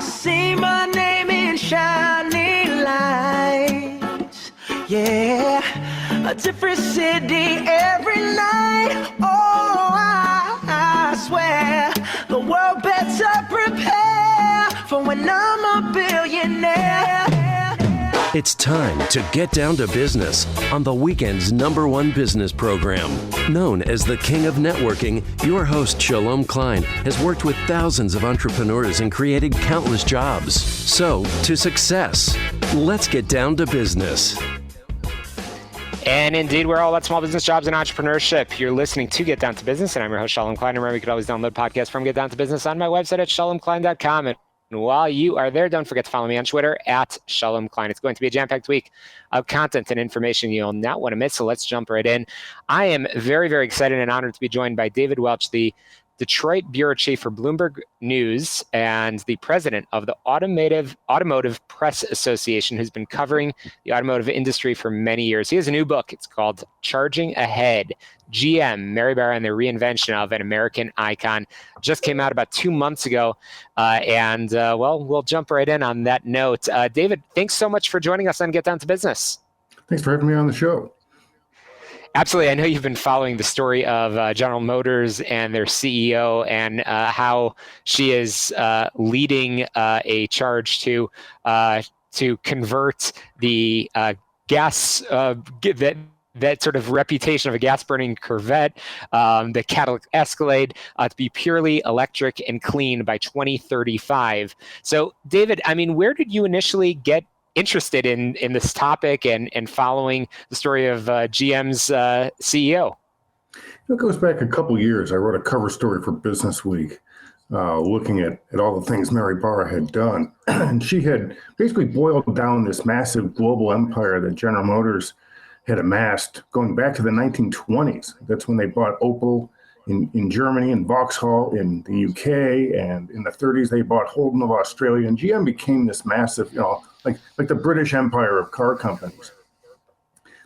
I see my name in shining lights. Yeah, a different city every night. Oh, I swear the world better prepare for when I'm a billionaire. It's time to get down to business on the weekend's #1 business program. Known as the King of Networking, your host, Shalom Klein, has worked with thousands of entrepreneurs and created countless jobs. So, to success. Let's get down to business. And indeed, we're all about small business, jobs, and entrepreneurship. You're listening to Get Down to Business, and I'm your host, Shalom Klein. Remember, you can always download podcasts from Get Down to Business on my website at shalomklein.com. And while you are there, don't forget to follow me on Twitter at Shalom Klein. It's going to be a jam-packed week of content and information you'll not want to miss, so let's jump right in. I am very, very excited and honored to be joined by David Welch, the Detroit bureau chief for Bloomberg News and the president of the Automotive Press Association, who's been covering the automotive industry for many years. He has a new book. It's called Charging Ahead, GM, Mary Barra and the Reinvention of an American Icon. Just came out about 2 months ago. Well, we'll jump right in on that note. David, thanks so much for joining us on Get Down to Business. Thanks for having me on the show. Absolutely. I know you've been following the story of General Motors and their CEO and how she is leading a charge to convert the gas, that sort of reputation of a gas-burning Corvette, the Cadillac Escalade, to be purely electric and clean by 2035. So, David, I mean, where did you initially get interested in this topic and following the story of GM's CEO? It goes back a couple of years. I wrote a cover story for Business Week looking at all the things Mary Barra had done. And she had basically boiled down this massive global empire that General Motors had amassed going back to the 1920s. That's when they bought Opel in Germany and Vauxhall in the UK. And in the 30s, they bought Holden of Australia. And GM became this massive, like the British Empire of car companies.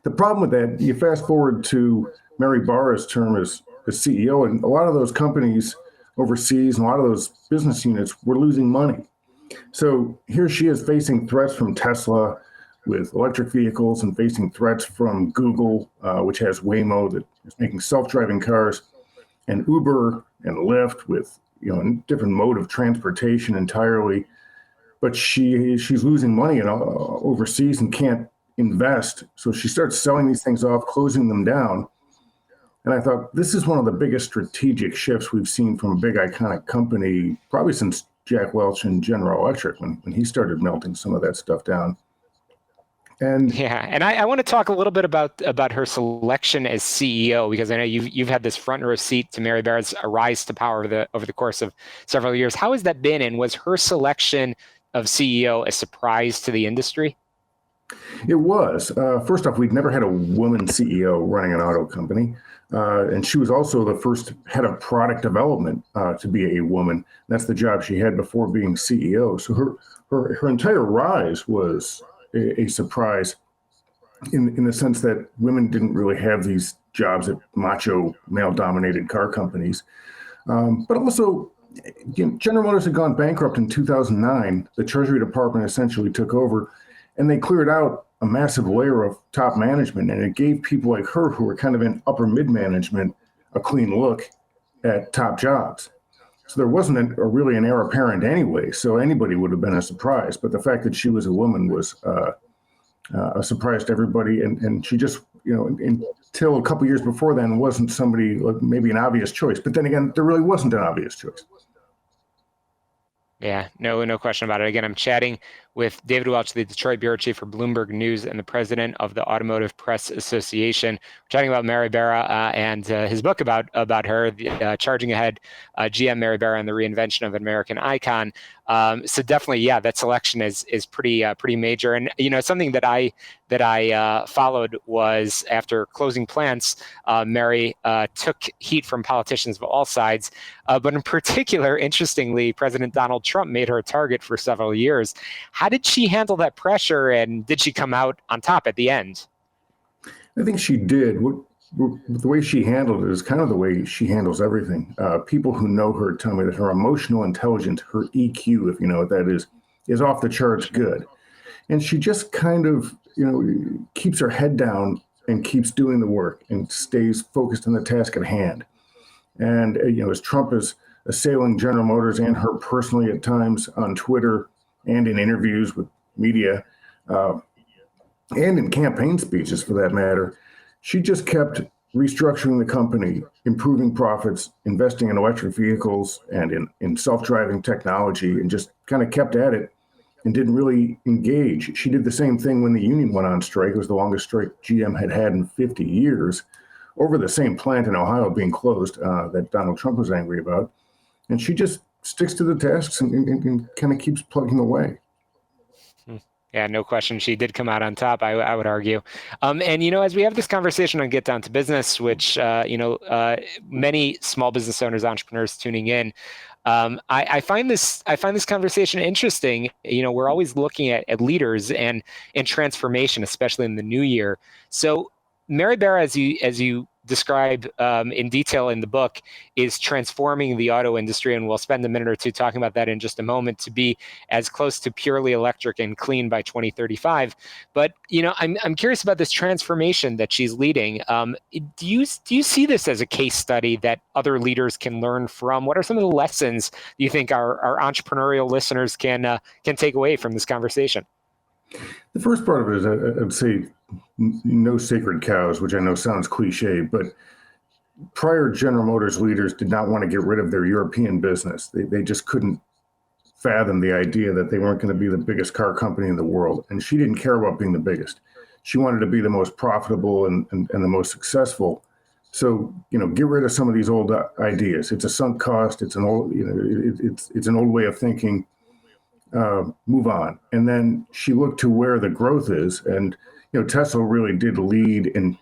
The problem with that, you fast forward to Mary Barra's term as CEO, and a lot of those companies overseas and a lot of those business units were losing money. So here she is facing threats from Tesla with electric vehicles and facing threats from Google, which has Waymo that is making self-driving cars, and Uber and Lyft with a different mode of transportation entirely. But she's losing money overseas and can't invest. So she starts selling these things off, closing them down. And I thought, this is one of the biggest strategic shifts we've seen from a big iconic company, probably since Jack Welch and General Electric, when he started melting some of that stuff down. And I want to talk a little bit about her selection as CEO, because I know you've had this front row seat to Mary Barra's rise to power over the course of several years. How has that been, and was her selection of CEO a surprise to the industry? It was. First off, we'd never had a woman CEO running an auto company. And she was also the first head of product development to be a woman. That's the job she had before being CEO. So her entire rise was a surprise in the sense that women didn't really have these jobs at macho, male-dominated car companies. But also, General Motors had gone bankrupt in 2009. The Treasury Department essentially took over, and they cleared out a massive layer of top management, and it gave people like her, who were kind of in upper mid-management, a clean look at top jobs. So there wasn't really an heir apparent anyway, so anybody would have been a surprise. But the fact that she was a woman was a surprise to everybody, and she just, until a couple years before then, wasn't somebody, maybe an obvious choice. But then again, there really wasn't an obvious choice. Yeah, no question about it. Again, I'm chatting with David Welch, the Detroit bureau chief for Bloomberg News and the president of the Automotive Press Association. We're chatting about Mary Barra and his book about her, Charging Ahead, GM, Mary Barra and the Reinvention of an American Icon. So definitely, yeah, that selection is pretty major. And something that I followed was, after closing plants, Mary took heat from politicians of all sides, but in particular, interestingly, President Donald Trump made her a target for several years. How did she handle that pressure, and did she come out on top at the end? I think she did. the way she handled it is kind of the way she handles everything. People who know her tell me that her emotional intelligence, her EQ, if you know what that is off the charts good. And she just kind of, keeps her head down and keeps doing the work and stays focused on the task at hand. And, as Trump is assailing General Motors and her personally at times on Twitter and in interviews with media, and in campaign speeches for that matter, she just kept restructuring the company, improving profits, investing in electric vehicles and in self-driving technology, and just kind of kept at it and didn't really engage. She did the same thing when the union went on strike. It was the longest strike GM had had in 50 years over the same plant in Ohio being closed that Donald Trump was angry about. And she just sticks to the tasks and kind of keeps plugging away. Yeah, no question. She did come out on top, I would argue. And, as we have this conversation on Get Down to Business, which, many small business owners, entrepreneurs tuning in, I find this conversation interesting. We're always looking at leaders and transformation, especially in the new year. So Mary Barra, as you describe in detail in the book, is transforming the auto industry, and we'll spend a minute or two talking about that in just a moment, to be as close to purely electric and clean by 2035. But I'm curious about this transformation that she's leading. Do you see this as a case study that other leaders can learn from? What are some of the lessons you think our entrepreneurial listeners can take away from this conversation? The first part of it is, I'd say, no sacred cows, which I know sounds cliche, but prior General Motors leaders did not want to get rid of their European business. They just couldn't fathom the idea that they weren't going to be the biggest car company in the world. And she didn't care about being the biggest. She wanted to be the most profitable and the most successful. So, get rid of some of these old ideas. It's a sunk cost. It's an old, it's an old way of thinking. Move on. And then she looked to where the growth is, and Tesla really did lead in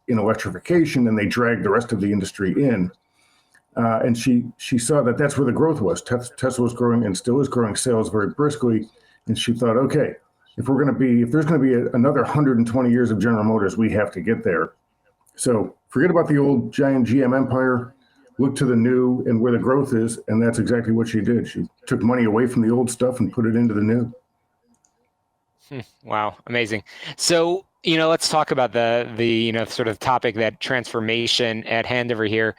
electrification, and they dragged the rest of the industry in. And she saw that that's where the growth was. Tesla was growing and still is growing sales very briskly, and she thought, okay, if there's going to be another 120 years of General Motors, we have to get there. So forget about the old giant GM empire. Look to the new and where the growth is, and that's exactly what she did. She took money away from the old stuff and put it into the new. Wow, amazing. So, let's talk about the sort of topic, that transformation at hand over here.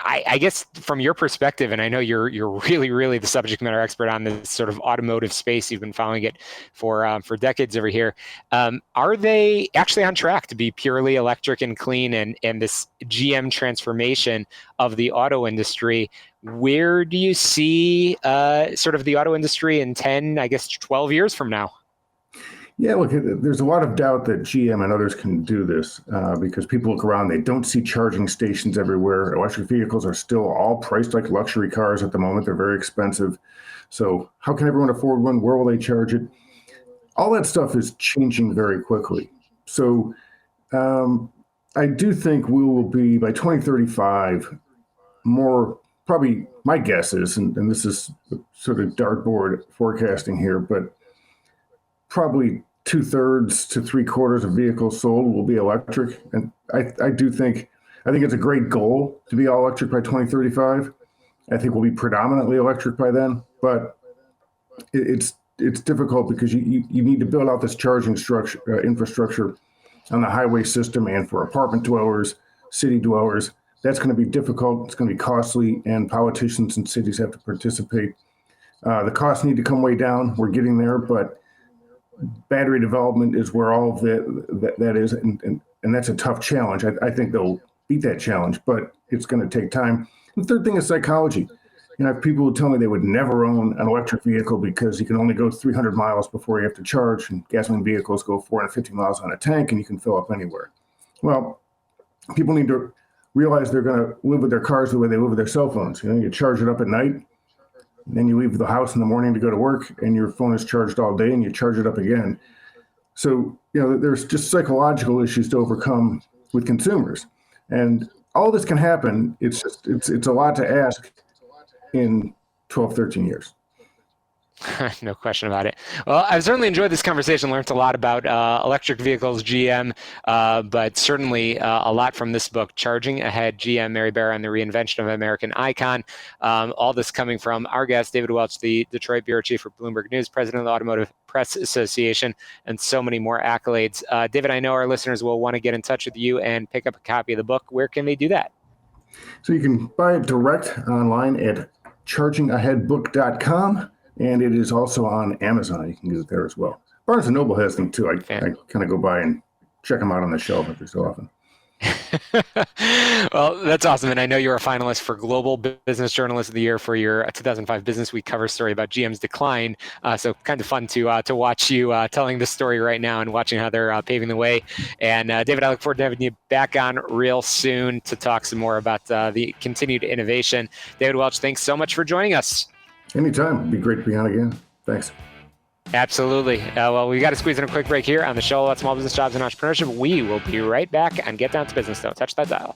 I guess from your perspective, and I know you're really, really the subject matter expert on this sort of automotive space. You've been following it for decades over here. Are they actually on track to be purely electric and clean, and this GM transformation of the auto industry? Where do you see sort of the auto industry in 10, 12 years from now? Yeah, look, there's a lot of doubt that GM and others can do this because people look around, they don't see charging stations everywhere. Electric vehicles are still all priced like luxury cars at the moment. They're very expensive. So how can everyone afford one? Where will they charge it? All that stuff is changing very quickly. So I do think we will be, by 2035, more, probably my guess is, and this is sort of dartboard forecasting here, but probably 2/3 to 3/4 of vehicles sold will be electric. And I think it's a great goal to be all electric by 2035. I think we'll be predominantly electric by then, but it's difficult because you need to build out this charging infrastructure on the highway system and for apartment dwellers, city dwellers. That's going to be difficult. It's going to be costly, and politicians and cities have to participate. The costs need to come way down. We're getting there, but battery development is where all of that is, and that's a tough challenge. I think they'll beat that challenge, but it's going to take time. The third thing is psychology. I have people who tell me they would never own an electric vehicle because you can only go 300 miles before you have to charge, and gasoline vehicles go 450 miles on a tank, and you can fill up anywhere. Well, people need to realize they're going to live with their cars the way they live with their cell phones. You charge it up at night, and then you leave the house in the morning to go to work, and your phone is charged all day, and you charge it up again. So, there's just psychological issues to overcome with consumers. And all this can happen. It's a lot to ask in 12, 13 years. No question about it. Well, I've certainly enjoyed this conversation, learned a lot about electric vehicles, GM, but certainly a lot from this book, Charging Ahead, GM, Mary Barra, and the Reinvention of American Icon. All this coming from our guest, David Welch, the Detroit Bureau Chief for Bloomberg News, President of the Automotive Press Association, and so many more accolades. David, I know our listeners will want to get in touch with you and pick up a copy of the book. Where can they do that? So you can buy it direct online at chargingaheadbook.com. And it is also on Amazon. You can get it there as well. Barnes & Noble has them too. I kind of go by and check them out on the shelf every so often. Well, that's awesome. And I know you're a finalist for Global Business Journalist of the Year for your 2005 Business Week cover story about GM's decline. So kind of fun to watch you telling this story right now and watching how they're paving the way. And David, I look forward to having you back on real soon to talk some more about the continued innovation. David Welch, thanks so much for joining us. Anytime. It'd be great to be on again. Thanks. Absolutely. Well, we got to squeeze in a quick break here on the show about small business, jobs, and entrepreneurship. We will be right back on Get Down to Business. Don't touch that dial.